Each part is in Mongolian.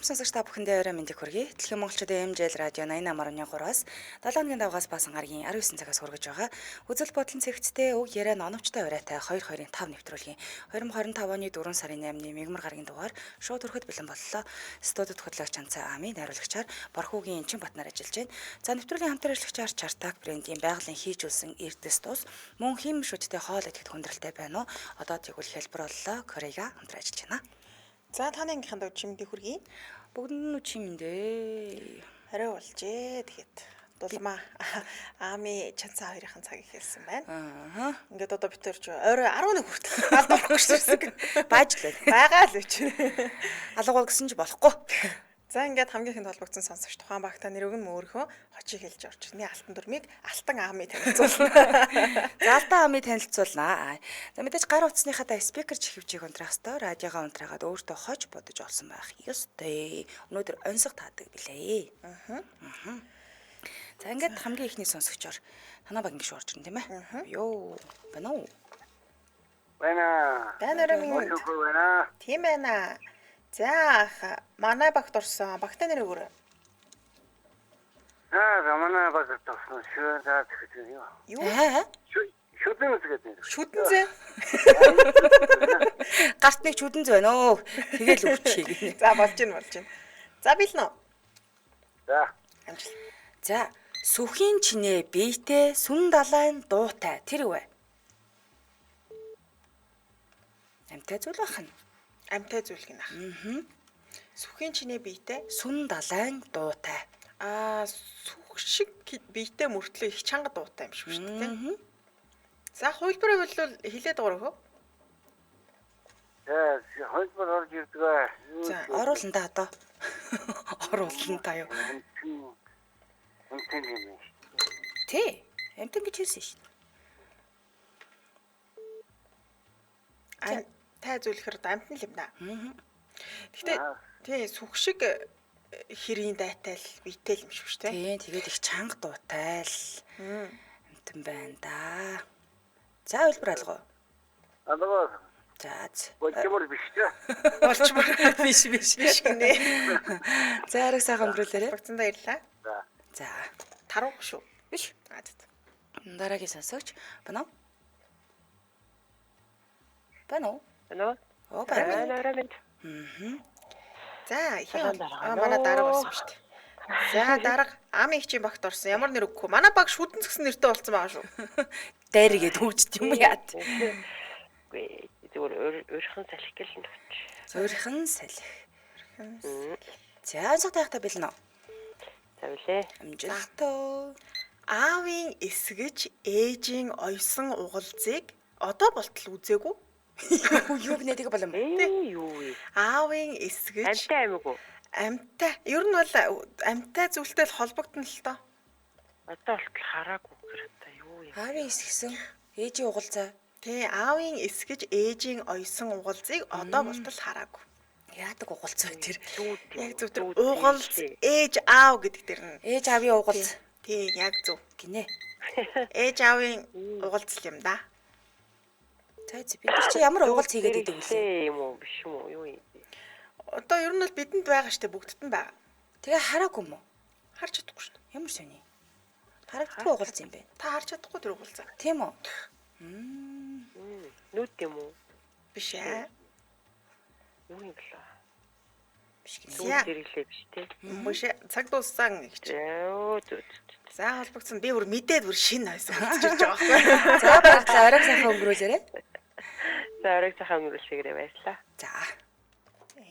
сонсогч та бүхэндээ орой мэндийг хүргэе. Дэлхийн монголчуудын MJL радио 88.3-аас 7 өдрийн давгаас баасан гарагийн 19 цагаас хүргэж байгаа. Үзэл бодлон цэгцтэй үг яриа оновчтой урайтай 2-2-5 нэвтрүүлгийн 2025 оны 4 сарын 8-ны мигмар гарагийн дугаар шууд хүрэхэд бэлэн боллоо. Студид хөтлөгч Чанцаа Ами, найруулагчаар Борхуугийн Энчин Батнаар ажиллаж байна. За нэвтрүүлгийн хамтран ажиллагчаар Чартак брендийн байгалийн хийжүүлсэн Эрдэс тус мөн хим шүттэй хоол идэхэд хүндрэлтэй байна уу? Одоо тэгвэл хэлбэр боллоо. Корега хамтран ажиллаж байна. За таны ангийнханд чимэндээ хүргэе. Бүгд нь чимэндээ. Арай болжээ. Тэгэхэд дулмаа Ами Чанцаа хоёрын цаг ихэлсэн байна. Ингээд одоо бид төрж орой 11 хүртэл балдуулахгүй ширсэн. Баажлаа. Байгаа л үуч. Алгуул гэсэн ч болохгүй. За ингээд хамгийн ихэнд холбогдсон сонсогч тухайн багтаа нэрийг нь мөөрхөө хочийг хэлж орж ирний алтан дүрмийг алтан Ами танилцуулна. За алтан Ами танилцуулнаа. За мэдээж гар утасныхаа та спикер чихвчийг унтраах ёстой. Радиогоо унтраагаад өөртөө хож бодож олсон байх ёстой. Өнөөдөр онцгой таадаг билээ. За ингээд хамгийн ихний сонсогчоор танаа баг ингэ шуурж ирнэ тийм ээ. Йоо. Байна уу? Байна. Танараа минь. Байна. Тийм байна. За манай багт орсон. Багтаа нэр өгөөрэй. Манай багт орсон. Шүрээд гэж юу? Юу? Шүдэн гэдэг. Шүдэнзээ. Гарт нэг чүдэнз байна оо. Тэгэл өвчийг. За болж байна. За билнэ. За. Амжилт. За сүхийн чинээ биетэй сүн далайн дуутай тэр үе. Амтай зүйл бахан. Амтай зүйл гинэ. Сүхийн чинээ биетэй Сүн далайн дуутай. сүх шиг биетэй мөртлөө их чанга дуутай юм шиг шүү дээ. За хувилбараа бол хилээд дуурах. Хойдбор орж ирдэг. За Оруулна да одоо. Оруулна та юу. Үнтэн юм. Тий. Амтан гэж хэлсэн шүү дээ. тай зүйлэхэр амтан л юм да. Гэхдээ тий сүх шиг хэрийн дайтай л биетэй л юм шиг шүү дээ. Тий, тэгээд их чанга дуутай л амтан байна да. За хэлбэр алгаа. Адгаа. За. Болчмор биш дээ. Болчмор Биш гинэ. За ариг сайхан өнгөрүүлээрэй. Багцсан баярлаа. За. За. Таруу шүү. Биш. Дараагийн сонсогч байна уу? Байна уу? Ano? Оо байна. Нарамд. За манай дарга болсон шүү дээ. За дарга Ами хичийн багт орсон. Ямар нэр өгөхгүй. Манай баг шүдэн згсэн нэртэй болсон байгаа шүү. Дайргээд хөвчт юм яа. Гүй зүгээр өөрхөн салхи гэл нөч. Өөрхөн салхи. За онцгой тайхтаа бэлнэ. Завлээ. Амжилттай. Аавын эсгэж ээжийн ойсон угалзыг одоо болтол үзээгүй. Юу гэнэ тэг болом. Юу вэ? Аавын эсгэж Амтай аймаг уу? амтай. Ер нь бол амтай зүйлтэй л холбогдно л доо. Одоо болтол хараагүй хэрэгтэй юу юм. Аавын эсгсэн ээжийн угалзаа. Тэ аавын эсгэж ээжийн ойсон угалзыг одоо болтол хараагүй. Яадаг угалзаа тэр. Яг зөв тэр угалз ээж аав гэдэг тэр нь. Ээж аавын угалз. Тий яг зөв Гинэ. ээж аавын угалз юм да. За бид нар чи ямар угалз хийгээд идэв вүлээ? юм уу биш юм уу юу юм. Одоо ер нь бол бидэнд байгаа штэ бүгдд нь байгаа. Тэгээ хараагүй юм уу? Харж чадахгүй штэ. Ямар сони. Харагдахгүй угалз юм бэ? Та харж чадахгүй тэр угалзаа. Тийм үү? Нүд юм уу? Биш ээ. Юу юм бэлээ? Биш гинэ. Яа. Тэрэглээ биш те. Мөш цаг дууссан гэж. Яа зү. За холбогдсон би бүр мэдээд бүр шинэ хойсон болчихж байгаа байхгүй. За баярлалаа. Ариг сайхан өнгөрүүлээрэй. За оройг цахаа өнгөрүүлсэгээрээ баярлаа. За.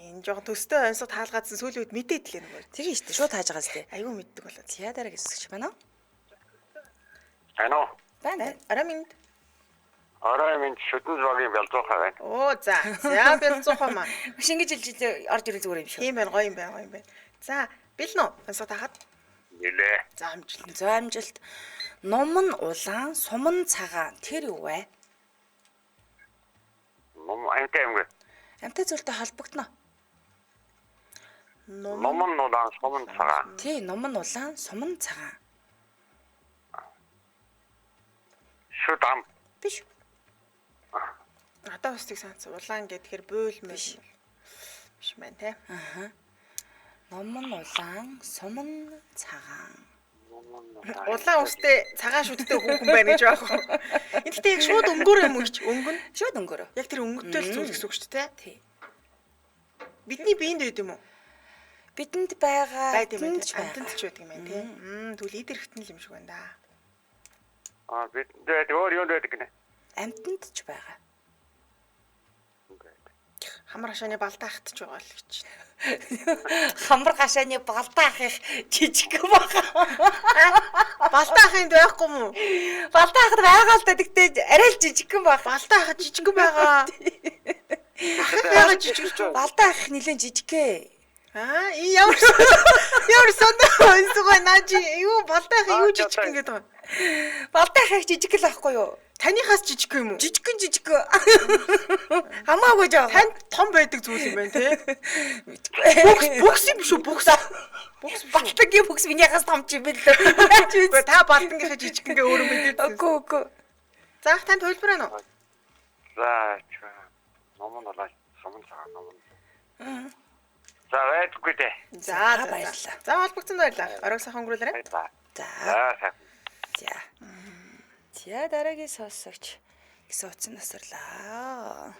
Энэ жоохон төстэй онцгой таалгаадсан сүүлийн үед мэдээд л юм байна. Тэгээ шүү дээ. Шууд хааж байгаа зү. Айгүй мэддэг болоод. За дараагийн хэсэгч байна уу? Ано. Байна. Арай минь. Орой минь шүдэн зогийн бэлзуухай байна. Оо за. За бэлзуухай маань. Биш ингэж илж орж ирэх зүгээр юм шүү. Тийм байна, гоё юм байна. За бэлнэ үү? Онцгой таахад. Нилээ. За амжилт. За амжилт. Ном нь улаан, сум нь цагаан. Тэр юу вэ? Амтай юм гээ. Амтай зүйлтэй холбогдно. Ном Номон нудаан сумын цагаан. Тий, ном нь улаан, сум нь цагаан. Шүдам. Биш. надад устыг санц улаан гэдгээр буйл биш байна те. Ном нь улаан, сум нь цагаан. Улаан үстэй цагаан шүдтэй хүүхэн байна гэж байгаа юм. Эндээ яг шууд өнгөөр юм уу гэж өнгөн. Шууд өнгөрөө. Яг тэр өнгөтэй л зүйл гэсэн үг шүү дээ. Тий. Бидний биеинд байд юм уу? Бидэнд байгаа Байд юм байна. тэнд ч Амтнд байгаа. ч байдаг юм байна тий. Тэгвэл идэр хитэн л юм шиг байна да. бид өөр юу байдаг гинэ. Амтнд ч байгаа. Хамар хашааны балдаа хатж байгаа л гэж. Хамар гашааны балдаа ах их жижиг байгаа. Балдаа хахынд байхгүй мүү? Балдаа ахад байгаа л да тэгтээ арай л жижигхэн баг. Балдаа хахад жижиг байгаа. Ахад байгаа жижиг ч. Балдаа ах нэлээд жижигхээ. Энэ ямар сонирхол онцгой наажи юу балдаа хах юу жижиг ингээд байгаа. Балдаа ах жижиг л байхгүй юу? Танихаас жижиг юм уу? Жижигхэн. Хамаагүй жаа. Танд том байдаг зүйл юм байна тий. Бокс юм шүү бокс. Балтангийн бүкс минийхаас том ч юм бэл лээ. Үгүй та балтангийнхаа жижигхэнгээ өөрөө мэдээд. Үгүй. Заах танд хөлбөр байна уу? За ном нь улаан, сум нь цагаан ном. За байдгүй дээ. За баярлалаа. За холбогдсон баярлалаа. Оройг сайхан өнгөрүүлээрэй. За. За. За. За дараагийн сонсогч гэсэн утсан насварлаа.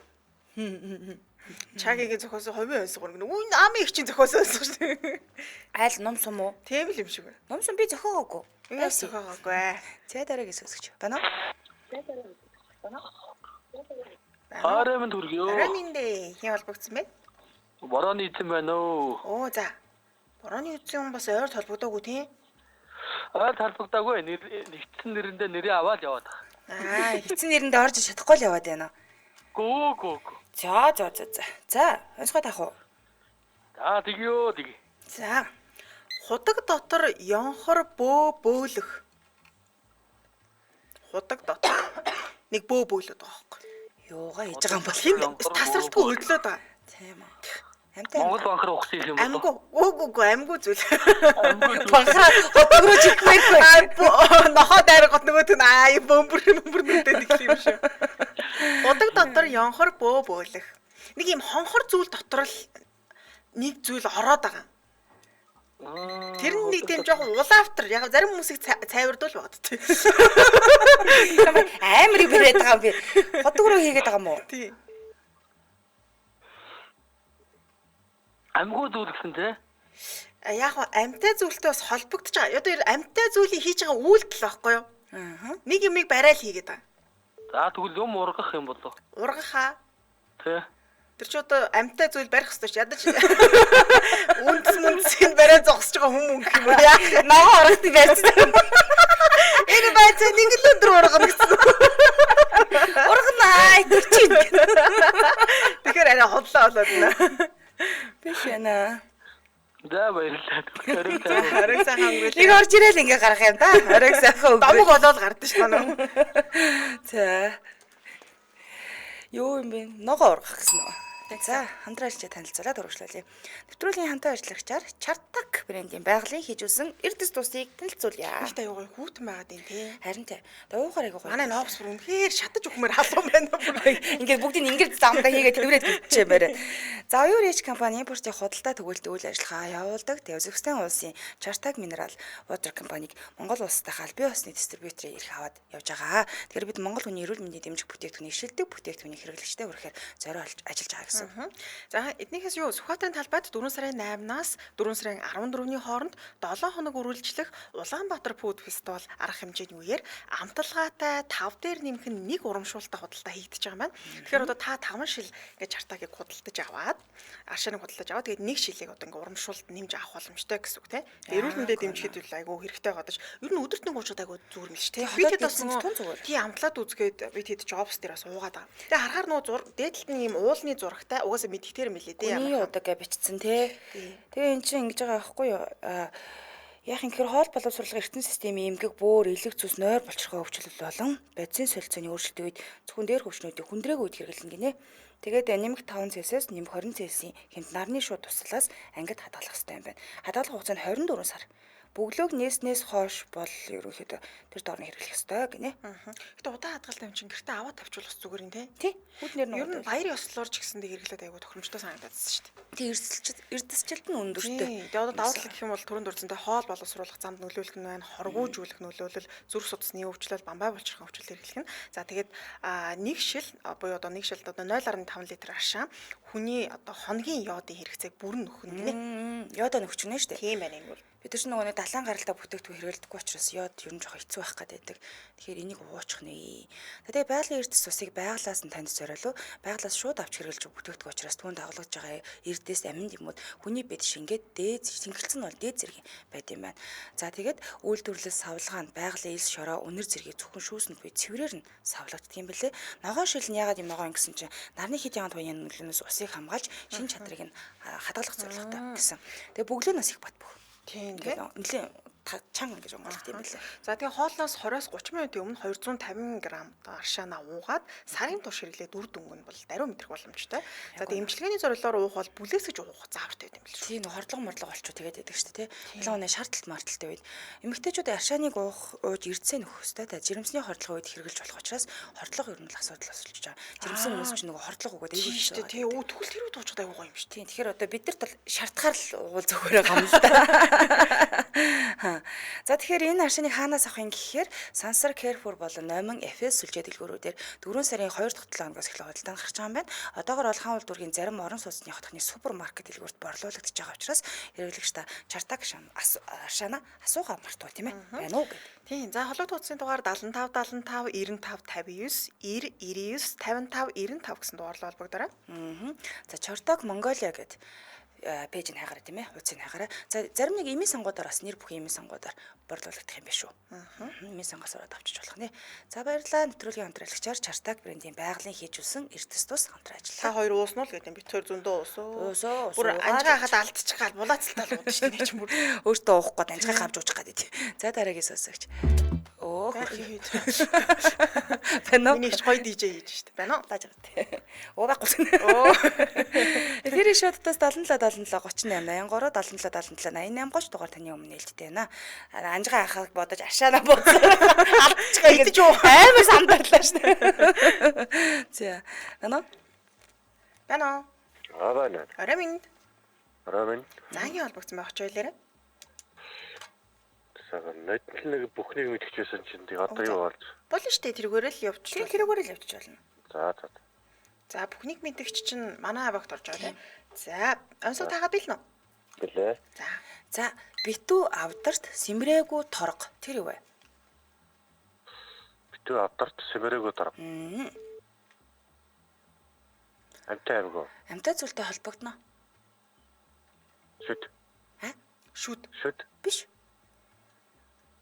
Чагийн зохиосон хувийн онцгой гэнэ. Үн амын их чинь зохиосон онцгой шүү дээ. Айл ном сум уу? Тийм л юм шиг байна. Ном сум би зохиогоогүй. Ингээс зохиогоогүй. За дараагийн сонсогч байна уу? Хараймд хүргё. Араминдэ хин холбогдсон бэ? Борооны эзэн байна уу? Оо за. Борооны эзэн бас ойр толбогдоогүй тийм. Ойр талбагдаагүй. Нэгдсэн нэрэндээ нэрээ аваад яваад байгаа. Хэцэн нэрэндээ орж чадахгүй л яваад байна. Гөө. За. За, онцгой таах уу? За тэгё. За. Худаг дотор ёнхор бөөлөх. Худаг дотор нэг бөөлөд байгаа байхгүй. Юугаа хийж байгаа юм бол Хин тасралтгүй хөдлөөд байгаа. тийм үү. Амтай. Монгол банкар ухсан юм болов. Амгүй зүйл. Банхраа хотгороо чигмээгүй. Нохоо дайргот нөгөөт нь бөмбөр нүдээд их юм шүү. Худаг дотор ёнхор бөөлөх. Нэг юм хонхор зүйл дотор л нэг зүйл ороод байгаа. Тэр нь нэг тийм жоохон улаавтар. Яг зарим хүмүүсийг цайвардуул багдтыг. Амар ibрээд байгаа юм би. Хотгороо хийгээд байгаа юм уу? Тий. Амгүй зүйл гэсэн тий. Яг амтай зүйлтэй бас холбогдож байгаа. Одоо амтай зүйлийг хийж байгаа үйлдэл байхгүй юу? Нэг юмыг барайл хийгээд байгаа. За тэгвэл юм ургах юм болов. Ургахаа. Тий. Тэр чи одоо амтай зүйл барих хэрэгтэй ч ядаж үндсийг барай зогсож байгаа хүмүүс юм уу? Яг Ногоо орохтой байсан. энэ байцаа нэг л өдөр ургана гэсэн. Урганаа идэрчин. Тэгэхээр арай хотлоо болоод байна. Биш яана. За баярлалаа. Оройг сайхан өнгөрүүлээ. Нэг орж ирээл ингээ гарах юм да. Оройг сайхан Домог болоод гардаг ш тань. За. Юу юм бэ? Ногоо ургах гэсэн үү? За, хамтраалчтай танилцуулаад урагшлуулъя. Нэвтрүүлгийн хамтаа ажиллагчаар Чартак брендийн байгалийн хийжүүлсэн эрдэс тусыг танилцуулъя. Ихтэй юу хүүтэн байгаад юм тий. Харин тий. Дуугаарыг гоё. Манай нообс бүр үнэхээр шатаж өгмөр халуун байна. Ингээд бүгдийг ингээд замдаа хийгээд тэрврээд биччихэмээр. За, оюун ээж компани импортын худалдаа төгөөлт үйл ажиллагаа явуулдаг. Үзбекистан улсын Чартак минерал water компаниг Монгол улстай албан ёсны дистрибьюторыг ирэх аваад явж байгаа. Тэгэхээр бид Монгол хүний эрүүл мэндийн дэмжих бүтээгдэхүүнийг шилдэг бүтээгдэхүүний хэрэглэгчтэй хүрэхээр зориулж ажиллаж байгаа гэсэн. За эднийхээс юу Сүхбаатарын талбайд 4 сарын 8-наас 4 сарын 14-ний хооронд 7 хоног үргэлжлэх Улаанбаатар Food Festival арга хэмжээний үеэр амталгаатай 5 дээр нэмэх нь нэг урамшуулалтаа худалдаа хийгдэж байгаа маань. Тэгэхээр одоо та 5 шил гэж Чартагийг худалдаж аваад аршааныг худалдаж аваад тэгээд нэг шилийг одоо ингээ урамшуулалт нэмж авах боломжтой гэсэн үг тийм. Эрүүл мэндэ дэмжихэд үл айгүй хэрэгтэй гадаж. Ер нь өдөрт нэг уучаад айгүй зүгээр мэл ш тийм. Би тэд бас тий амтлаад үзгээд би тэд jobs дээр бас уугаад байгаа. Тэгээ харахаар нөө дээдлэлт нь ийм уулны зурагтай угаасаа мэдхтэр мэлээ дээ. Үний удаг бичсэн тий. Тэгээ эн чинь ингэж байгаа байхгүй юу? Яг инхээр хоол боловсруулах эрдэнэ системийн эмгэг бөөр элэг зүс нойр болчрохоо өвчлөл болон бодисын солилцооны өөрчлөлтийн үед зөвхөн дээр хөвчнүүдийг хүндрээгүй үед хэрэглэн гинэ. Тэгээд нэмэх 5 Цельсиус нэмэх 20 Цельсийн хэмт нарны шууд туслаас ангид хадгалах хэрэгтэй юм байна. Хадгалах хугацаа нь 24 сар. бөглөөг нээснээс хойш бол ерөнхийдөө тэр доорн хэрэглэх ёстой гинэ. Гэтэ удаан хадгалтай юм чинь гэртээ аваад тавьчихвал бас зүгээр юм те. Тий. Хүднэр нь Ер нь баяр ёслолоор ч гэсэндээ хэрэглээд айгуу тохиромжтой санагдаадсэн шүү дээ. тий эрдэсчлэлт нь өндөртэй. Тэгээ одоо давуу тал гэх юм бол түрүүнд дурдсантай хоол боловсруулах замд нөлөөлөх нь байна, хоргоожүүлэх нөлөөлөл, зүрх судасны өвчлөл, бамбай булчирхай өвчлөл хэрэглэх нь. За тэгээд нэг шил буюу одоо нэг шилд одоо 0.5 литр аршаа хүний одоо хоногийн йодын хэрэгцээг бүрэн нөхөн гинэ. Йодо нөхч гинэ шүү дээ. Тийм байна энэ бол. Бид нар ч нөгөө далайн гаралтай бүтээгдэхүүн хэрэглэдэггүй учраас йод ер нь жоохон хэцүү байх гэдэг. Тэгэхээр энийг уучих нэ. Тэгээд байгалийн эрдэс цусыг байгалаас нь танд зориулв. Байгалаас шууд авч хэрэглэж бүтээгдэхүүн учраас түүнд дагуулж байгаа эрдэс аминд юмуд хүний бед шингээд дээд сингэлцэн бол дээд зэрэг байд юм байна. За тэгээд үйлдвэрлэл савлгаанд байгалийн элс шороо үнэр зэргийг зөвхөн шүүсэнд буй цэврээр нь савлагддаг юм бэлээ. Ногоон шил нь яагаад юм байгаа юм гэсэн чинь нарны хэдийн туяаны нөлөөнөөс усыг хамгаалж шин чадрыг нь хадгалах зорилготой гэсэн. Тэгээд бөглөө нас их бат бүх. Тийм Нэлээд чанга гэж өнгөлт юм билээ. За тэгээ хоолноос 20-30 минутын өмнө 250 г аршаана уугаад сарын турш хэрэглээд үр дүнг нь бол даруй мэдрэх боломжтой. За тэгээ эмчилгээний зорилгоор уух бол бүлээсгэж уух заавартай юм биш үү? Тийм хордлого морлого болчих тэгээд байдаг шүү дээ. Ялангуяа нэг шаардлагатай марталтай үед эмэгтэйчүүд аршааныг ууж эрдсээ нөхөх хөстэй. Та жирэмсний хордлогын үед хэрэглэж болох учраас хордлого ер нь л асуудал асуулж байгаа. Жирэмсэн хүмүүс ч нөгөө хордлого өгөөд тийм шүү дээ. Тэгээ тэгвэл тэр үед уучдаг аюугаа юм шүү. Тийм тэгэхээр одоо бид нарт бол шаардахаар л уул зөвхөрөө гам л да. За тэгэхээр энэ аршааныг хаанаас авах юм гэхээр Сансар Carrefour болон Номин FS сүлжээ дэлгүүрүүдээр 4 сарын 2 дахь 7 хоногоос эхлэх худалдаанд гарч байгаа юм байна. Одоогоор бол хаан үйлдвэрийн зарим орон сууцны хотхны супермаркет дэлгүүрт борлуулагдаж байгаа учраас хэрэглэгч та чартаг аршаана асуугаа мартуу тийм ээ. Байна уу гэдэг. Тийм. За холбогд хуудасны дугаар 75 75 95 59 99 55 95 гэсэн дугаарлал холбогдорой. За Чортог Монголиа гэдэг пэйж нь хайгараа тийм ээ. Хуудсыг хайгараа. За зарим нэг эмийн сонгуудаар бас нэр бүхэн эмийн сонгуудаар борлуулагдах юм биш үү? Эмийн сонгоос ороод авчиж болох нэ. За баярлалаа. Нэвтрүүлгийн хамтрагчаар Чартаг брендийн байгалийн хийжүүлсэн эрдэс тус хамтран Та ажиллаа. хоёр ууснаа л гэдэг юм. Бид хоёр зөндөө уусуу. Уусоо. Бүр анжгаа хахад алдчих гал булаацалтай л уудчих тийм ч бүр. Өөртөө уух гээд анжгаа хавж уучих гээд. За дараагийн сонсогч. Оо. Бэнэ. Миний ч гоё DJ хийж штэ. Байна уу? Тааж байгаа. Оо байхгүй. Оо. Эфирийн шоудтаас 77 38 83 77 77 88 30 дугаар таны өмнө нээлттэй байна. Анжгаа ахыг бодож ашаана бодсон. Алдчихгаа гэж амар сандарлаа шүү дээ. За. Байна уу? Байна уу? Аваа. Орой минь. Ромын. Загийн холбогдсон байх ойлээрэ. Саган нэг бүхнийг мэдчихсэн чинь тий одоо юу болж. Болно штэ тэргээрээ л явчих. Хэрэгээр л явчих болно. За за. За бүхнийг мэдгч чинь манай авагт орж байгаа тийм. За онцоо таагаад билнэ үү? Билээ. За битүү авдарт симрээгүй торго тэр юу вэ? Битүү авдарт сэмэрээгүй дарга. Амтай аймаг. Амтай зүйлтэй холбогдно. Шүд. Шүд. Шүд. Биш.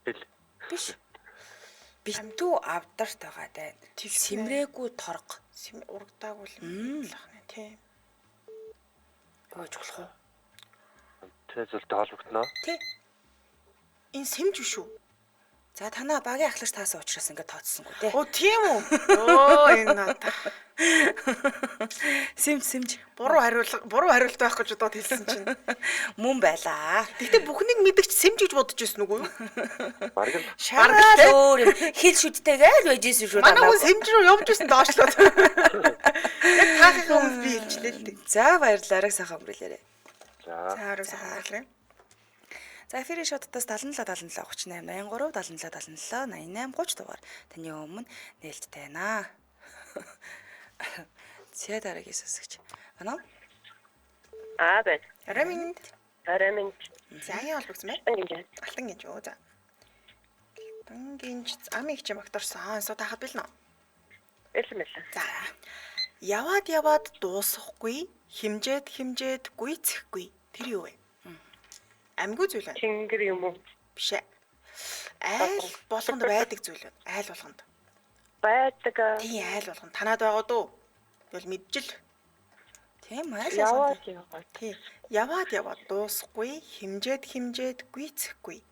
Бил. Биш. Битүү авдарт байгаа даа. Симрээгүй торго. Урагдаагүй юм байна тийм. Өөж болох уу? Тэ зүйлтэй холбогдно. Тий. Энэ сэмж биш үү? За танаа багийн ахлагч таасан учраас ингээд тооцсонгүй те. Оо тийм үү? Оо энэ надаа. Сэмж. Буруу хариулт байх гэж удаад хэлсэн чинь. Мөн байлаа. Гэтэ бүхнийг мэдгч сэмж гэж бодож ирсэн үгүй юу? Бараг л Шаргал өөр юм. Хил шүдтэйгээл байж ирсэн шүү Манай хүн сэмж рүү явж ирсэн доошлоод. Яг таахын хүмүүс би хэлжлээ л дээ. За баярлалаа. Арга сайхан өнгөрүүлээрэй. за. За хараа сайн. За эфирийн шоудтаас 77 38 83 77 77 88 30 дугаар таны өмнө нээлттэй байна. Зэ дараагийн сонсогч. Байна уу? Байна. Орой минь. Орой минь. Загийн холбогдсон байна. Ингэж. Алтан гинж үү за. Алтан гинж амиг хичээн багтарсан. Онцоо тахад билнэ. Элмэл. За. Яваад дуусахгүй, химжээд гүйцэхгүй. Тэр юу вэ? Амьгүй зүйл байна. Чингэр юм уу? Биш ээ. Айл болгонд байдаг зүйл байна. Айл болгонд. Байдаг. Тийм айл болгонд танаад байгаа дөө. Тэгвэл мэджил. Тийм айл Яваад болгонд. яваад. Тийм. Яваад дуусахгүй, химжээд гүйцэхгүй.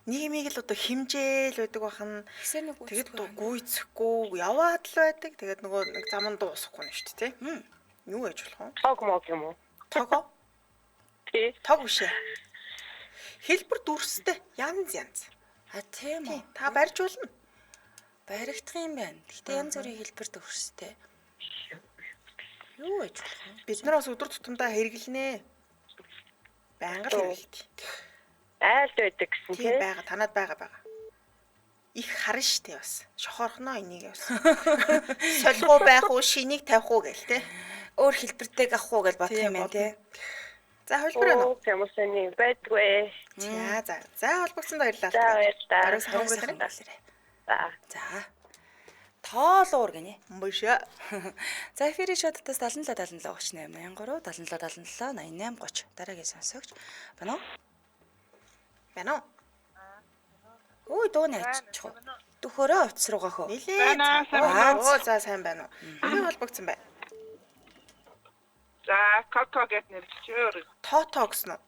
Нэг юмыг л одоо химжээл байдаг бахан. Хэсэг нэг Тэгээд гүйцэхгүй, яваад л байдаг. Тэгээд нөгөө нэг заман дуусахгүй нь шүү дээ, тийм. Юу яж болох вэ? Тог мог юм уу? Того? Тий. Тог биш ээ. Хэлбэр дүрстэй янз. А тийм үү. Та барьжуулна. Баригдах юм байна. Гэтэ янз бүрийн хэлбэр төгстэй. Юу гэж болох вэ? Бид нар бас өдөр тутамдаа хэрэглэнэ. Байнга л хэрэглэдэг. Айлд байдаг гэсэн Тийм тийм. байгаа, танад байгаа. Их харна штэ бас. Шохорхноо энийг бас. Солихуу байх уу, шинийг тавих уу гэл те. Өөр хэлбэртэй авах уу гэж бодох юм байна тий. За хөлбөр байна уу? Ямарсны байдгүй. За холбогдсонд баярлалаа. За баярлалаа. Арай сайн өнгөрүүлээрэй. За. За. Тоолуур гинэ. Мөшөө. За эфирийн шоудтаас 77 77 38 83 77 77 88 30 дараагийн сонсогч байна уу? Байна уу? Өө дууны аччих уу? Дөхөрөө утас руугаа хөө. Нилээ. Оо за сайн байна уу? Би холбогдсон бай. За, Коко гэд нэрлэчихээр. Тото гэсэн үү?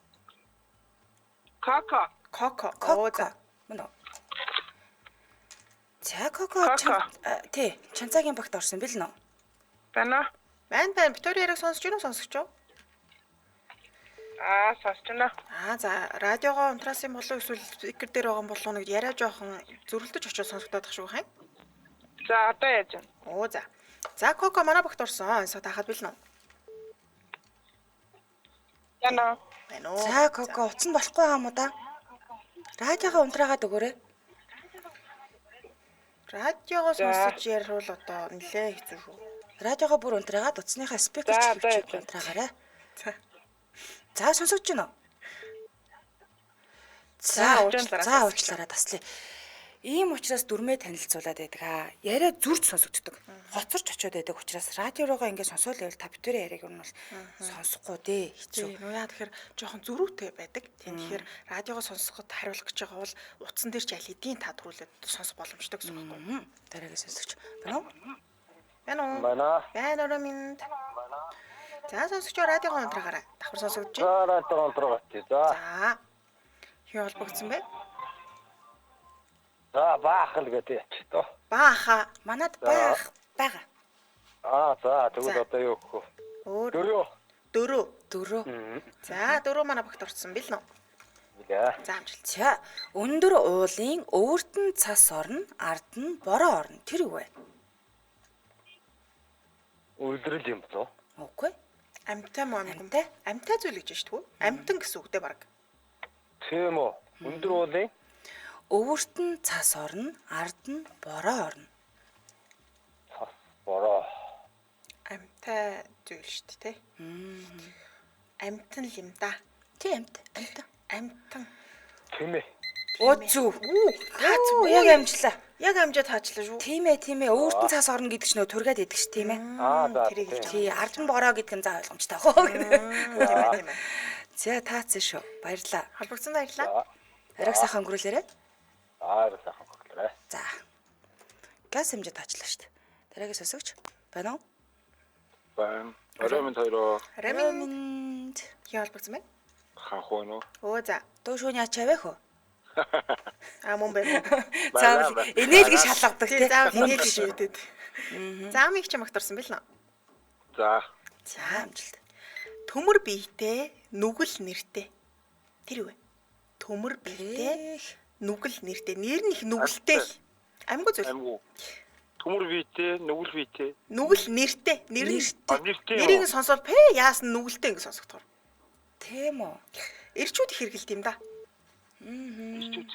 Коко. Коко. Коко. Оо за. Мөн үү? За Коко тий, Чанцаагийн багт орсон бил нөө. Байна. Байна. Битүүр яриг сонсож юу сонсогч юу? Сонсчихно. За радиогоо унтраасан болов эсвэл спикер дээр байгаа болов уу гэж яриа жоохон зөрөлдөж очиж сонсогдоод тах шүү хань. За, одоо яаж вэ? Оо за. За Коко манай багт орсон. Эсвэл тахад бил нөө. Яна. Байна уу? За Коко утсан болохгүй юм уу да? Радиогоо унтраагаад өгөөрэй. Радиогоо сонсож ярил одоо нилээ хэцүү шүү. Радиогоо бүр унтраагаад утасныхаа спикер чиглэж унтраагаарай. За сонсогч байна уу? За уучлаарай таслая. Ийм учраас дүрмээ танилцуулаад байдаг. Яриа зүрд сонсогддог. Хоцорч очиод байдаг учраас радио руугаа ингээд сонсоол байвал та битүүрийн яриаг нь бол сонсохгүй дээ. Хэцүү. Нуу яа тэгэхээр жоохон зөрүүтэй байдаг. Тийм тэгэхээр радиогоо сонсоход хариулах гэж байгаа бол утсан дээр ч аль хэдийн та төрүүлээд сонсох боломжтой гэсэн үг байна. Дараагийн сонсогч байна уу? Байна уу? Байна уу минь. За сонсогч радиогоо унтраагаарай. Давхар сонсогдож байна. За радио онтрогоч. За. За. Юу холбогдсон бэ? За баахал гэдэг яч тоо. Бааха. Манад байгаа. За тэгвэл одоо юу гэх вэ? Дөрөө. Дөрөө. За дөрөө манай багт орсон бил нөө. Яа. За амжилт. За өндөр уулын өвөрт нь цас орно, ард нь бороо орно. Тэр юу вэ? Үлдрэл юм болов. Үгүй. Амтай муу амтай. Амтай зүйл гэж шүү дээ. Амтан гэсэн үг дээ баг. Тийм үү. Өндөр уулын Өвөрт нь цас орно, ард нь бороо орно. бороо. Амтай зүйл шүү дээ. Амтан юм да. Тий амт. Амтан. Тийм ээ. Оо зүв. Яг амжлаа. Яг амжаад хаачлаа шүү. Тийм ээ. Өвөрт нь цас орно гэдэг чинь нөө тургаад идэг ш тийм ээ. За. Тий, ард нь бороо гэдэг нь за ойлгомжтой хоо. Тийм ээ. За таацсан шүү. Баярлаа. Холбогдсон баярлаа. Ариг сайхан өнгөрүүлээрэй. Сайхан хөглөө. За. Газ хэмжээ таачлаа шүү дээ. Дараагийн сонсогч байна уу? Байна. Оройн хоёроо Раминд. Юу холбогдсон бэ? ханх уу? Оо за. Дөөшөөний ачаавэ хөө. Мөн байна. За энерги шалгадаг тий. За энерги шийдэд. За амиг ч магт орсон бил нөө. За. За амжилт. Төмөр биетэй нүгэл нэртэй. Тэр юу вэ? Төмөр биетэй нүгэл нэртэй. Нэр нь их нүгэлтэй л. Амьгүй зүйл. Амьгүй. Төмөр биетэй, нүгэл биетэй. Нүгэл нэртэй. Нэртэй. Нэрийг сонсоод яасан нүгэлтэй ингэ сонсогдохоор. Тийм үү. Ирчүүд их хэрэгэлт юм да. Ирчүүд.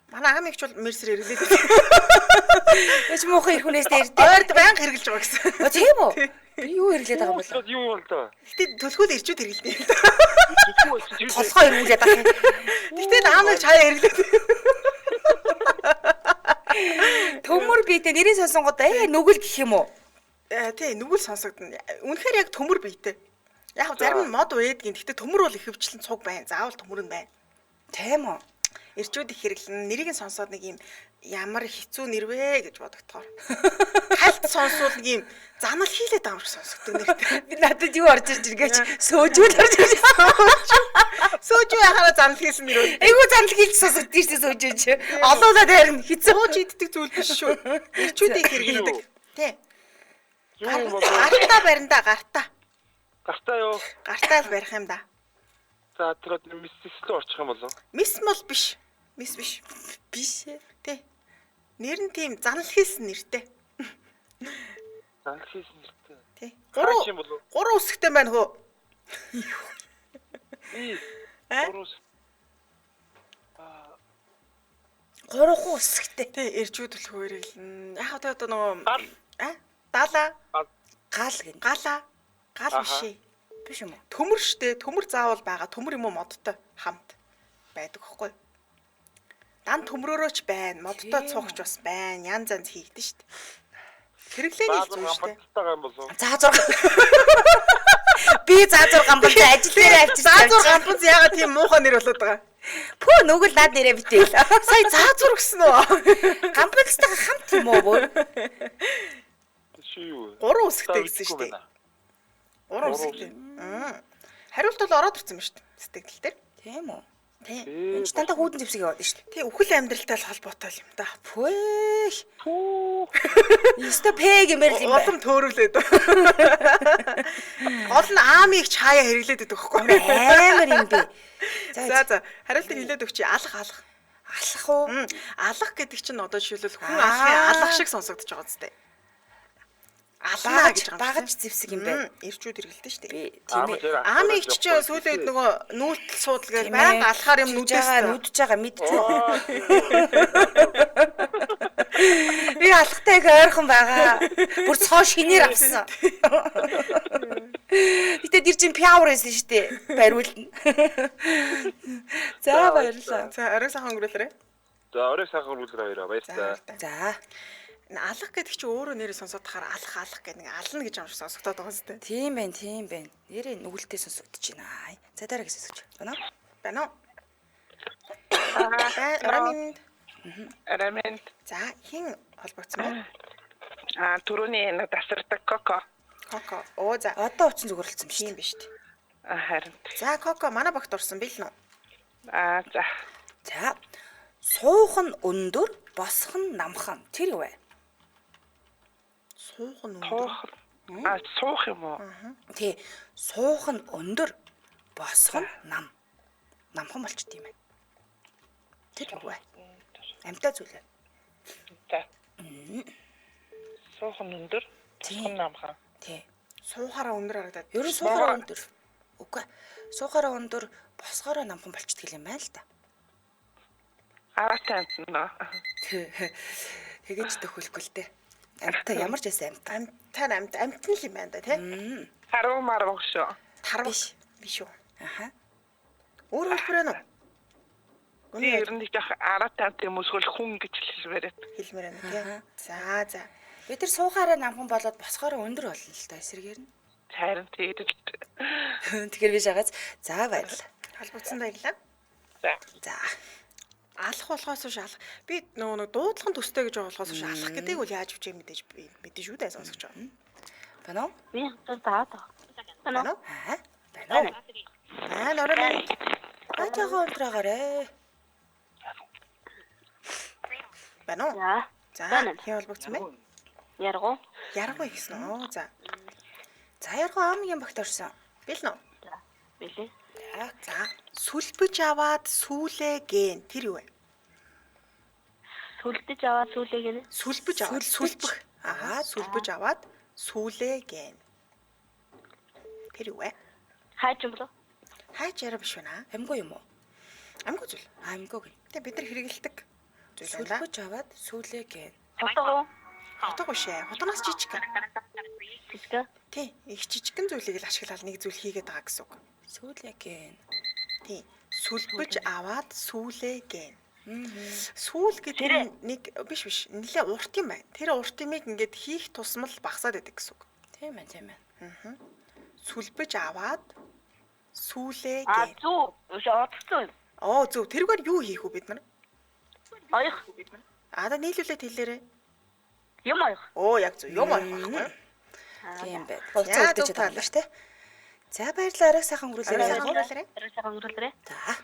Манай амигч бол мерсэр хэрэглээд. Эч муухай их хүнээсээ ирдэ. Ойрд баян хэрэглэж байгаа гэсэн. Тийм үү? Би юу хэрэглээд байгаа юм бол? Юу бол доо. Гэтэ төлхөөд ирчүүд хэрэглэдэг юм да. Толгой ирүүлээд байгаа юм. Гэтэ амигч хаяа хэрэглээд. Төмөр биетэй нэрийн сонсонгод нүгэл гэх юм уу? Тий, нүгэл сонсогдно. Үнэхээр яг төмөр биетэй. Яг зарим нь мод байдаг. Гэтэ төмөр бол их хөвчлэн цуг байна. Заавал төмөр нь байна. Тийм үү? Ирчүүд их хэрэглэн нэрийг нь сонсоод нэг юм ямар хэцүү нэрвэ гэж бодогдохоор. Хальт сонсвол нэг юм занал хийлээд байгаа юм шиг сонсогддог нэртэй. Би надад юу орж ирж иргээч сөөжүүл орж ирж. Сөөжөө яхаараа занал хийсэн нэр үү? Айгуу занал хийж сонсогдсон шүү сөөжөөч. Олоолаад харин Сууж иддэг зүйл биш шүү. Ирчүүдийг хэрэглэдэг. Тий. Юу бол Гартаа барина да, гартаа. гартаа юу? Гартаа л барих юм да. За тэр миссис рүү орчих юм болов. Мис мол биш. Мис биш. Биш ээ. Тий. Нэр нь тийм занал хийсэн нэртэй. Занал хийсэн нэртэй. Тий. Хаач юм болов? 3 үсгтэй байна хөө. Гурус. 3 үсгтэй. Тий, иржүүд төлөх хоёрыг яхаа тэ одоо нөгөө Гал. Дала, Гал гин. гала, гал биш ээ. Биш юм уу? Төмөр штэ, төмөр заавал байгаа. Төмөр юм уу модтой хамт байдаг хөхгүй. Дан төмрөөрөө ч байна, модтой цуугч бас байна. Янз янз хийгдэн штэ. Хэрэглээний Заазар зүйл штэ. гамбалтайгаа юм болов. За 6. Би за 6 гамбал ажил дээр авчирсан. Заазур гамбуз яагаад тийм муухай нэр болоод байгаа? Пүү нүгэл над нэрээ битэл. Сая заазур гэсэн үү? Гамбалтайгаа хамт юм уу бүр? Чи юу? 3 үсгтэй гэсэн штэ. 3 үсгтэй. Хариулт бол ороод ирсэн ба штэ. Сэтгэл дээр. Тийм үү? Тий. Энд ч дандаа хүүдэн зэвсэг яваад шүү дээ. Тий, үхэл амьдралтай л холбоотой юм да. Пүүх. Ёстой пэг юм байл юм байна. Улам төөрүүлээд. Гол нь аамыг ч хаяа хэрэглээд байдаг хөхгүй. Амар юм би. За. Хариултыг хэлээд өгчий. Алах. Алах уу? Алах гэдэг чинь одоо жишээлбэл хүн алахын алах шиг сонсогдож байгаа зү. Алнаа гэж байгаа юм. Багаж зэвсэг юм байна. Ирчүүд хэрэглэдэг шүү дээ. Би тийм ээ. Аамыг ч сүүлээд нөгөө нүүлтэл суудал гэж байнга алхаар юм нүдээс нүдж байгаа мэдчихв. Би алхтайг ойрхон байгаа. Бүр цоо шинээр авсан. Гэтэ дэр чин пяур байсан шүү дээ. Бариулна. За баярлалаа. За орой сайхан өнгөрүүлээрэй. За орой сайхан өнгөрүүлээрэй хоёроо. Баярлалаа. За. Алах гэдэг чинь өөрөө нэрээ сонсоод тахаар алах гэх нэг ална гэж юм шиг сонсогдоод байгаа юм зү. Тийм байна. Нэрээ нүгэлтэй сонсогдож байна. За дараагийн сонсогч. Байна уу? Рамин. Рамент. За хин холбогдсон бэ? Түрүүний нэг тасардаг Коко. Коко. Оо за. Одоо утсан зүгөрлцсөн биш Тийм үү? биш үү? Харин. За Коко манай багт орсон бил нүү? За. За. Суух нь өндөр, босох нь намхан. Тэр юу вэ? Суух нь өндөр. Суух. Суух юм уу? Тий. Суух нь өндөр, босох нь нам. Намхан болчт юм байна. Тэр юу вэ? Амтай зүйл ээ. За. Суух нь өндөр, Тийм. намхан. Тий. Суухаараа өндөр харагдаад. Ерөн суухаараа өндөр. Үгүй. Суухаараа өндөр, босгоороо намхан болчт юм байна л да. Араатай амтна. Тэгэж төхөлгүй л дээ. Амтай ямар ч байсан амтай. Амтан л юм байна да тий. Харуу марвах шүү. Тарваш биш үү? Аха. Өөр хэлбэр байна уу? Би ер нь их араатай амт юм эсвэл хүн гэж хэлмээрээ. Хэлмээр байна тий. За. Би тэр суухаараа намхан болоод босгоороо өндөр болно л да эсрэгээр нь. Харин тэгээд. Тэгэхээр би шагааз. За баярлалаа. Холбогдсон баярлалаа. За. Алах болохоос биш алах. Би нөгөө дуудлагын төстэй гэж болохоос биш алах гэдэг үл яаж вчээ мэдээж шүү дээ сонсогч байгаа. Байна уу? Би таад. Байна уу? Байна уу? Орой байна. Радиогоо унтраагаарэ. Байна уу? За. Хин холбогдсон бэ? Яргуу. Яргуу гэсэн үү? За. За яргоо аамгийн багт орсон. Бил нөө. Билээ. За. Сүлбэж аваад сүүлээ ген. Тэр юу вэ? Сүлдэж аваад сүүлээ гэнэ. Сүлбэж аваад сүлбэх. Сүлбэж аваад сүүлээ ген. Тэр юу вэ? Хайч юм болов? Хайч яриа биш байна. Амгүй юм уу? Амгүй зүйл. Амгүй гин. Тэ бид нар хэрэгэлдэг зүйл байна. Сүлбэж аваад сүүлээ гэн. Хотгоо. Хотог биш ээ. Хотоноос жижиг. Жижиг. Тий. Их жижигхэн зүйлийг л ашиглаад нэг зүйл хийгээд байгаа гэсэн үг. Сүүлээ гэн. Тий. Сүлбэж аваад сүүлээ ген. Сүүл гэдэг нь нэг биш. Нилээ урт юм байна. Тэр урт юмыг ингээд хийх тусмал багасаад байдаг гэсэн үг. Тийм ээ. Сүлбэж аваад сүүлээ А ген. зүг. Одсон. Оо зөв. Тэргээр юу хийх үү бид нар? Оёх. Да нийлүүлээд хэлээрэй. Юм оёх. Оо яг зөв. Юм оёх байхгүй. Тийм байна. Хувцас үлдэж байгаа юм шүү дээ. За баярлалаа. Арай сайхан өнгөрүүлээрэй. Өнгөрүүлээрэй. За.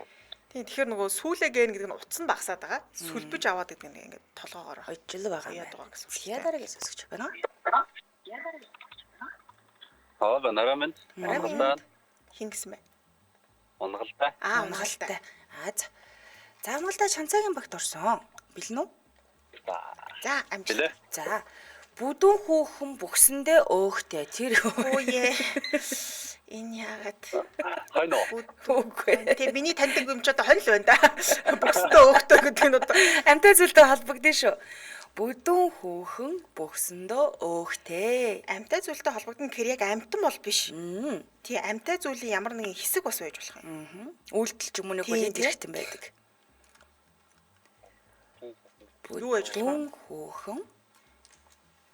Тийм тэгэхээр нөгөө сүүлээ ген гэдэг нь утас нь багасаад байгаа. Сүлбэж аваад гэдэг нь ингээд толгоогоор Хожил байгаа юм яадаг байна. гэсэн үг. Яа дараагийн сонсогч байна уу? Нарамент. Хин гэсэн бэ? Унгалтай. Унгалтай. За унгалтай шанцаагийн багт орсон. Бэлэн үү? За амжилт. За бүдүүн хүүхэн бүксэндээ өөхтэй тэр Үе. Энэ яагаад Хойно. үгүй. Тэгээ миний таньдаг юм ч одоо хонь л байна да. Бүксдээ өөхтэй гэдэг нь одоо Амтай зүйлтэй холбогдсон шүү. Бүдүүн хүүхэн бүксэндээ өөхтэй. амтай зүйлтэй холбогдно гэхээр яг амтан бол биш. Тий амтай зүйлийн ямар нэгэн хэсэг бас байж болох юм. Үйлдэл ч юм уу нэг үеийн зэрэгтэн байдаг. Юу байж болох Бүдүүн хүүхэн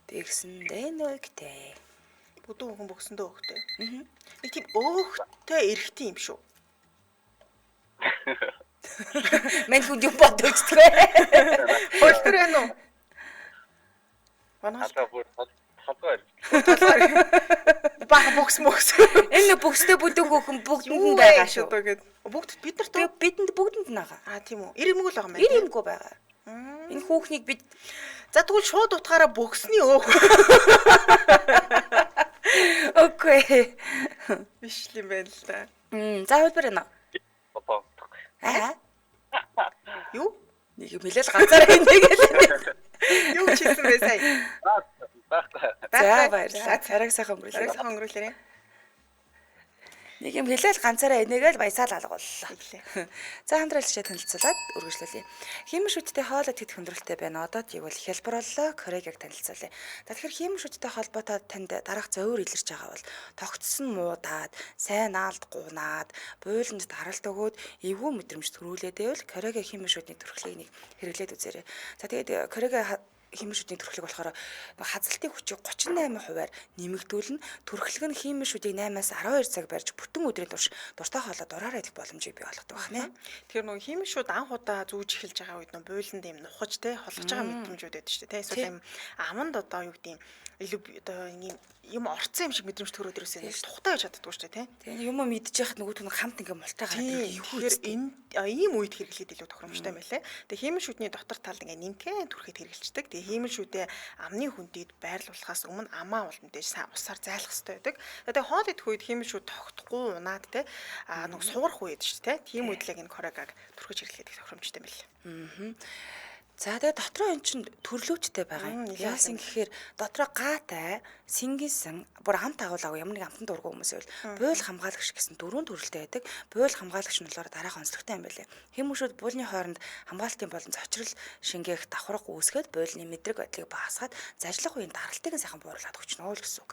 бүксэндээ өөхтэй. Бүдүүн хүн бүксэндээ өөхтэй. Нэг тийм өөхтэй эргэтэй юм шүү. Мэн хүн юу бодож байгаа. Хөлбөр байна уу? Манай Халбар. бага бүкс мөкс. Энэ бүкстэй бүдүүн хүүхэн бүгдэнд Юу нь байгаа вэ шүү. шүү гээд. Бүгд бид нарт Бидэнд байгаа. тийм үү. Ирэмгүй л байгаа юм байна. Ирэмгүй байгаа. Энэ хүүхнийг бид За тэгвэл шууд утгаараа бүксний өөх окей. биш юм байна л да. За хөлбөр байна. Одоо. Юу? Нэг юм хэлэл ганцаараа инегээл. Юу хийсэн бэ сая? За баярлалаа. Цараг сайхан өнгөрүүлээ. Сайхан өнгөрүүлээрэй. Нэг юм хэлэл ганцаараа инегээл баясаал алга боллоо. Хэлээ. За хамтралчаа танилцуулаад үргэлжлүүлье. Хиймэн шүттэй хоолой тэтгэх хүндрэлтэй байна. Одоо тэгвэл хялбар боллоо. Корегийг танилцуулъя. Тэгэхээр хиймэн шүттэй холбоотой танд дараах зөөр илэрч байгаа бол тогтсон муудаад, сайн наалд гунаад, буйланд даралт өгөөд эвгүй мэдрэмж төрүүлээд байвал Корегийн хиймэн шүтний төрхлийг нэг хэрэглээд үзээрэй. За тэгээд Корегийн хиймэн шүтний төрхлөг болохоор хазалтын хүчийг 38%-аар нэмэгдүүлнэ. Төрхлөг нь хиймэн шүтийг 8-аас 12 цаг барьж бүтэн өдрийн турш дуртай хоолой дураараа идэх боломжийг бий болгодог байна. Тэгэхээр нөгөө хиймэн шууд анх удаа зүүж эхэлж байгаа үед нөгөө буйланд юм нухаж те холгож байгаа мэдрэмжүүд байдаг шүү дээ. Эсвэл юм аманд одоо юу гэдэг юм илүү одоо юм орцсон юм шиг мэдрэмж төрөөд ирсэн нэг тухтай байж чаддгүй шүү дээ те. Тэгээ юм мэдж яхад нөгөө түн хамт ингээ мултаа гараад Тэгэхээр ийм үед хэрэглээд илүү тохиромжтой юм байлээ. Тэгээ хиймэн шүтний дотор талд ингээ нэмкэн түрхэд хэрэгэлцдэг. Тэгээ хиймэн шүтээ амны хүндэд байрлуулахаас өмнө амаа улмдэж сайн усаар зайлах хэрэгтэй байдаг. Тэгээ хоол идэх үед хиймэн шүт тогтохгүй унаад те нэг суурах үед шүү дээ. Тийм үед л яг энэ корегаг түрхэж хэрэглээд их тохиромжтой юм байлээ. За тэгээ дотроо эн чин төрлөөчтэй байгаа юм. Яасан гэхээр дотроо гаатай, сингийнсэн, бүр хамт агуулаагүй ямар нэг амтан дургу хүмүүс байвал буйл хамгаалагч гэсэн дөрвөн төрөлтэй байдаг. Буйл хамгаалагч нь болохоор дараах онцлогтой юм байлээ. Хүмүүшүүд буулны хооронд хамгаалтын болон зочрол шингээх давхарга үүсгээд буйлны мэдрэг байдлыг багасгаад зажлах үеийн даралтыг нь сайхан бууруулад өгчнө л гэсэн үг.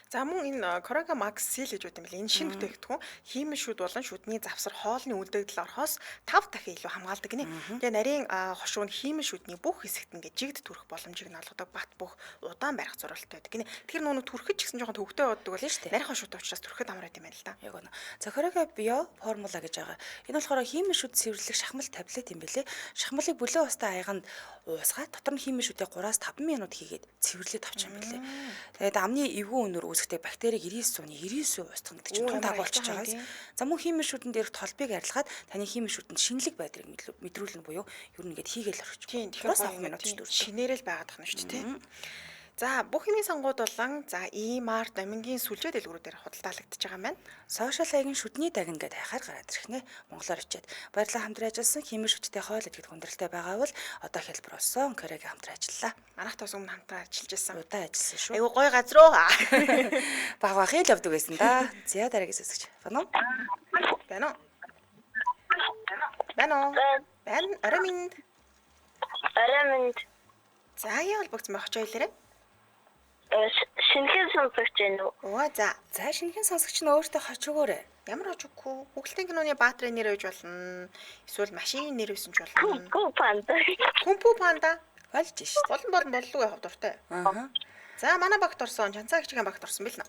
За мөн энэ Корага Макс Сил гэж байдаг юм билээ. Энэ шинэ бүтээгдэхүүн хиймэн шүд болон шүдний завсар хоолны үлдэгдэл орохоос 5 дахин илүү хамгаалдаг гинэ. Тэгээ нарийн хошуу нь хиймэн шүдний бүх хэсэгт ингээ жигд төрөх боломжийг нь олгодог. Бат бөх удаан барих зурвалтай байдаг гинэ. Тэгэхээр нүг түрхэж гэсэн жоохон төвхтэй боддог бол нарийн хошуутай учраас түрхэд амар байт юм байна л да. Яг үнэ. За Корага био формула гэж байгаа. Энэ болохоор хиймэн шүд цэвэрлэх шахмал таблет юм билээ. Шахмалыг бүлээн устай аяганд уусгаад дотор нь хиймэн шүдээ 3-5 минут хийгээд цэвэрлээд авчих юм билээ. Тэгээд амны эвгүй өнөр үүсгдэг бактерийг 99% устгах гэдэг чинь тун таг болчихж байгаа юм. За мөн хиймэн шүдэн дээрх толбыг арилгаад таны хиймэн шүдэнд шинэлэг байдрыг мэдрүүлнэ буюу ер нь ингээд хийгээл орчих. Тийм тэгэхээр минут шинээрэл байгаад тахна шүү дээ. За бүх юмын сонгууд болон за EMR домингийн сүлжээ дэлгүүрүүдээр худалдаалагдчихж байгаа юм байна. Сошиал хаягийн шүдний дагин гэдэг хайхаар гараад ирэх нэ монголоор хичээд. Баярлалаа хамтран ажилласан хиймэн шүдтэй хоол идэх хүндрэлтэй байгаа бол одоо хялбар болсон Корегийн хамтран ажиллаа. Манайх тус өмнө хамтран ажиллаж байсан. Удаа ажилласан шүү. Айгу гоё газар уу. Баг багын л явдаг байсан да. За дараагийн сэсгч. Байна уу? Байна уу? Байна уу? Байна. Араминд. За яа холбогдсон байх ч ойлээрэй. Шинэхэн сонсогч байна уу? Оо за. За шинэхэн сонсогч нь өөртөө хоч өгөөрэй. Ямар хож өгөхгүй? Бүгдийн киноны баатрын нэр гэж болно. Эсвэл машины нэр байсан ч болно. Кумпу панда. Кумпу панда. Болж шүү. Болон боллоо явах дуртай. За манай багт орсон, Чанцаа гिचгийн багт орсон бил нэ.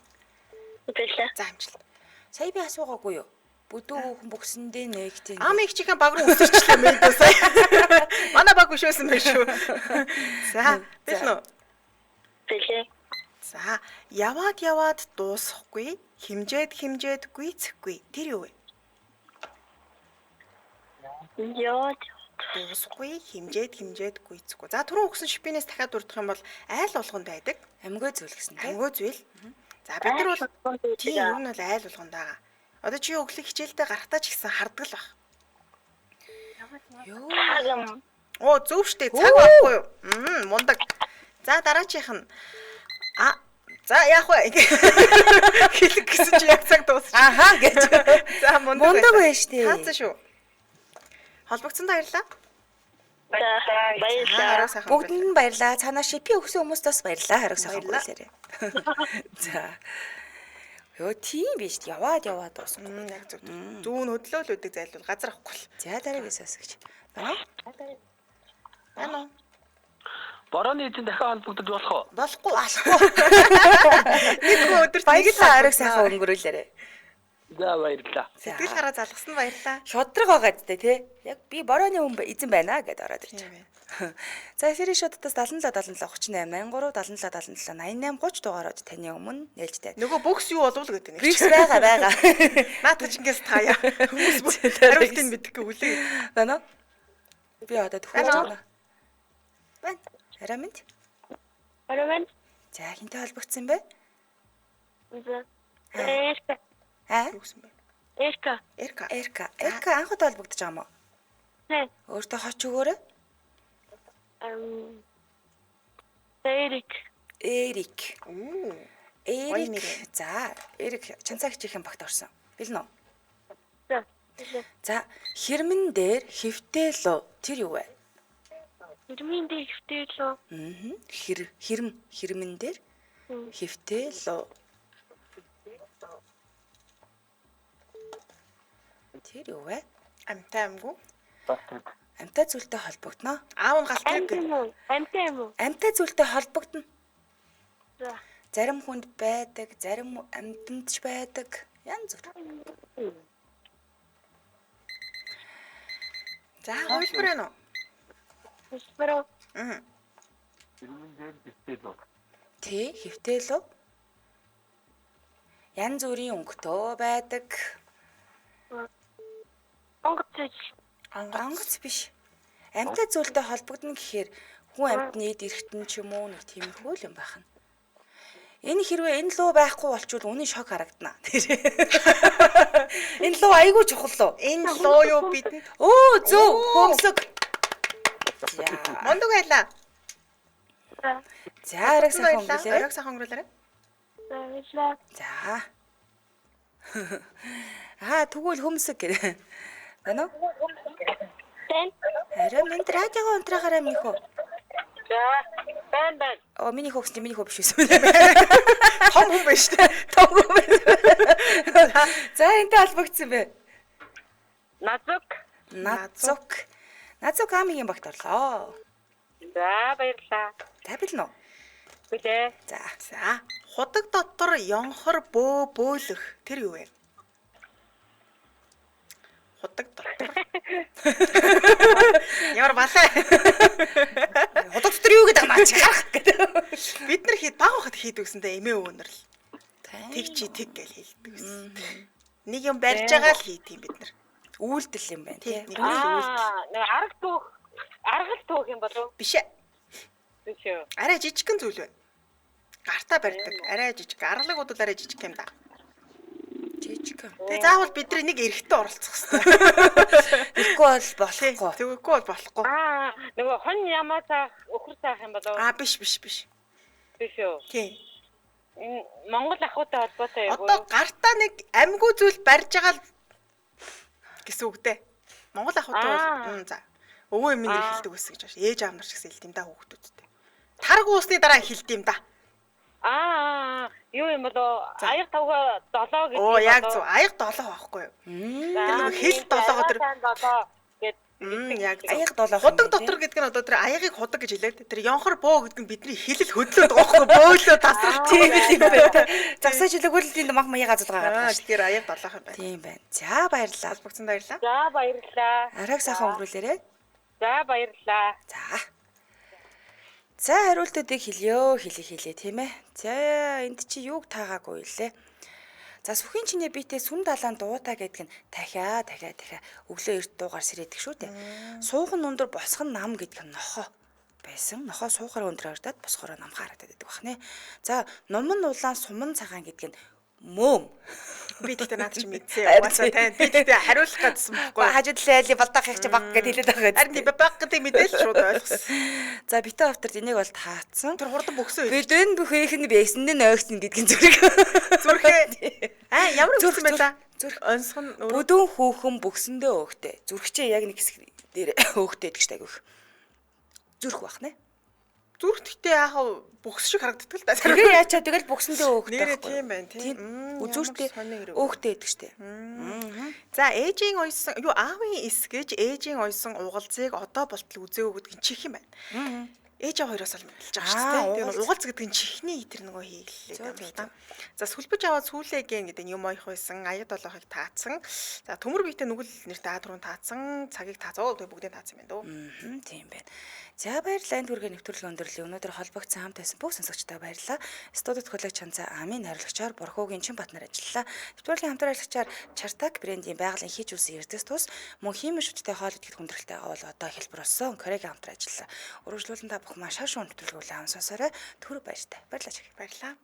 Бэлээ. За амжилт. Сая би асуугаагүй юу? Бүдүү хүн бүксэндээ нэгтэй. Ам ихчийн баг руу өсөрчлээ мэн дөө сая. Манай баг бишсэн байх шүү. За бил нэ. Бэлээ. За яваад дуусахгүй, химжээд гүйцэхгүй. Тэр юу вэ? Яа. Дуусахгүй, химжээд гүйцэхгүй. За түрүү өгсөн шипинээс дахиад дурдах юм бол айл болгонд байдаг. Амьгөө зүйл гэсэн тийм. Амьгөө зүйл. За бид нар бол тийм ер нь бол айл болгонд байгаа. Одоо чи юу өглөө хичээлдээ гарахтаа ч гэсэн харддаг л баг. Юу? Хагам. Оо зөв штэ цаг байхгүй юу? Мундаг. За дараачих нь. За яах вэ? Хэлэх гэсэн чи яг цаг дуусчих. Аха гэж. За Мундаг байна штэ. Таацсан шүү. Холбогдсонд баярлаа. Баярлалаа. Арай сайхан. Бүгдэнд нь баярлаа. Цаанаа шипи өгсөн хүмүүст бас баярлаа. Хариу сайхан өнгөрүүлээрэй. За. Йоо тийм биш. Яваад дуусна. Яг зөв. Зүүн хөдлөөлүүдийг зайлуул газар авахгүй л. За дараагийн сонсогч. Байна уу? Байна уу? Борооны эзэн дахин холбогдож болох уу? Болохгүй. Нэг өдөрт Баярлалаа. Хариу сайхан өнгөрүүлээрэй. За баярлалаа. Сэтгэл гараа залгасан баярлаа. Шодрог байгаа зү тий. Яг би борооны хүн эзэн байна гэдээ ороод ирж байгаа. За эфирийн шоудаас 77 77 38 83 77 77 88 30 дугаарууд таны өмнө нээлж тань. Нөгөө бокс юу болов л гэдэг нэг. Брикс байгаа. Наадах ч ингээс таяа. Хүмүүс хариултыг мэдэхгүй үлээ. Байна уу? Би одоо төхөж байна. Байна. Арамент. Арамент. За хинтэй холбогдсон бэ? Эрка. Аа? Юу гэсэн бэ? Эрка. Эрка анх удаа холбогдож байгаа юм уу? Тий. Өөртөө хоч өгөөрэй. Эрик. Эрик. Оо. Эрик. нэрээ. За, Эрик чанцаагчийн багт орсон. Билнэ үү? За. За, хэрмэн дээр хөвтөлөө тэр юу вэ? Ирмийн дээр хөвтөлөө. Хэрмэн дээр хөвтөлөө. Тэр юу вэ? Амтай амгүй. Амтай зүйлтэй холбогдно. Аав нь галт Амтай гэх. юм уу? Амтай юм уу? Амтай зүйлтэй холбогдно. За. Зарим хүнд байдаг, зарим амьтанд ч байдаг. Янз бүр. За хөлбөр байна уу? Хөлбөр. Тэ хөвтөлөө. Янз бүрийн өнгөтөө байдаг. Онгоц биш. Амьтад зүйлтэй холбогдно гэхээр хүн амьтны эд эрхтэн ч юм уу нэг тиймэрхүү л юм байна. Энэ хэрвээ энэ луу байхгүй болчвол үнэн шок харагдана. Энэ луу айгүй чухал луу. Энэ луу юу бидэнд? Оо зөв хөмсөг. Мундаг байлаа. За арай сайхан өнгөлөө. Арай сайхан өнгөрүүлээрэй. Баярлалаа. За. Тэгвэл хөмсөг гэрээ. Байна уу? Тэн. Арай минь радиого унтрахаараа минь хөө. За. Байна. Оо миний хөөс миний хөө биш үү? Том хүн байна шүү дээ. Том хүн байна. За энтэй холбогдсон бэ? Назук амигийн багт орлоо. За баярлалаа. Табилнэ уу? Билээ. За. Худаг дотор ёнхор бөөлөх тэр юу вэ? Худаг дотор. Ямар балай. Худаг дотор юу гэдэг наач харах гэдэг. Бид нар баг хахад хийдэг гэсэндээ эмээ өвнөр л. Тэг чи тэг гэж хэлдэг гэсэн. Нэг юм барьж байгаа л хийдэг юм бид нар. Үйлдэл юм байна тий. Нэг үйлдэл. Нэг аргал түүх юм болов? Биш ээ. Биш үү. Арай жижигхэн зүйл байна. Гартаа барьдаг. Арай жижиг. Аргалаг бодвол арай жижиг юм да. Жижиг. Тэгээ заавал бидний нэг эрэгтэй оролцох хэрэгтэй. Тэгэхгүй бол болохгүй. Тэгэхгүй бол болохгүй. Нөгөө хон ямаа цаах өхөр цаах юм болов? Биш. Биш үү. Тийм. Энэ Монгол ахуйтай холбоотой юу? Одоо гартаа нэг амьгүй зүйл барьж байгаа л гэсэн үг дээ. Монгол ахуйтай бол за. Өвөө эмээ нэр хэлдэг байсан гэж байна. Ээж аав нар ч гэсэн хэлдэм да хүүхдүүдтэй. Тарг уусны дараа хэлдэм да. Юу юм болоо? Аяг тавга 7 гэдэг. Оо яг зөв. Аяг 7 байхгүй юу? Тэр нэг хэл 7-гоо тэр яг Аяг 7. худаг дотор гэдэг нь одоо тэр аягыг худаг гэж хэлээд тэр ёнхор бөө гэдэг нь бидний хэлэл хөдлөөд байгаа байхгүй бөөлөө тасрал тийм юм байна. Засаж хэлэгүүл тийм мах маяга зулгаа гадаг шүү. Тэгэхээр аяг 7 юм байна. Тийм байна. За баярлалаа. Холбогдсон баярлаа. За баярлалаа. Арайг сайхан өнгөрүүлээрэй. За баярлалаа. За хариултуудыг хэлээ тийм ээ. За энд чи юуг таагаагүй лээ. За сүхийн чиний биетээ сүм далаан дуута гэдэг нь дахиад өглөө эрт дуугаар сэрээдэг шүү дээ. Суухан өндөр босгон нам гэдэг нь нохоо байсан. Нохоо суухаараа өндөр харагдаад босгороо нам харагдаад байдаг бахнэ. За нуман улаан суман цагаан гэдэг нь мөөм. Би тэгтээ наад чи мэдсэн. Угаасаа тань би тэгтээ хариулах гэдсэн байхгүй. Хажууд лайли балдаах их чи баг гэд хэлээд байгаа. Харин би баг гэдэг мэдээл шууд ойлгосон. За битэн авторд энийг бол таацсан. Тэр хурдан бөксөн үү? Бидэн бүхийх нь бэсэнд нь ойгсон гэдгийн зүрх. Зүрхээ. Аа ямар Зүрх, үгсэн байла? зүрх. Онсгон Бүдүүн хүүхэн бүксэндээ өөхтэй. Зүрхчээ яг нэг хэсэг дээр өөхтэй гэдэг чинь айгүйх. Зүрх бах нэ. зүрх тэгтээ яахаа бүкс шиг харагддаг л да. Тэгээ яачаа тэгэл бүксэндээ өөхтэй. Нэрээ тийм байна тийм. Үзүүртэй өөхтэй гэдэг штэ. За ээжийн ойсон юу аавын эс гэж ээжийн ойсон угалзыг одоо болтол үзээгүй гэдэг нь чих юм байна. Ээжээ хоёроос л мэдэлж байгаа шүү дээ. Тэр угалз гэдэг нь чихний итэр нөгөө хийлээ юм л та. За сүлбэж аваад сүүлээ гэн гэдэг юм ойх байсан. Аяд болохыг таацсан. За төмөр биетэ нүгэл нэртэй А4 таацсан. Цагийг таацаа бүгдийг таацсан юм байна дөө. Тийм байна. За баярлалаа. Энд хүргээ нэвтрүүлэг өндөрлөе. Өнөөдөр холбогдсон хамт байсан бүх сонсогчдоо баярлалаа. Студид хөтлөгч Чанцаа Амийн хариулагчаар Борхоогийн Чинбатнаар ажиллалаа. Нэвтрүүлгийн хамтран ажиллагчаар Чартаг брендийн байгалийн хийж үсэн эрдэс тус мөн химийн шүттэй хоол идэхэд хүндрэлтэй авал одоо хэлбэр болсон Корегийн хамтран ажиллалаа. Өргөжлүүлэн та бүх маш шашуун нэвтрүүлгүүл аав сонсорой. Түр баяртай. Баярлалаа. Баярлалаа.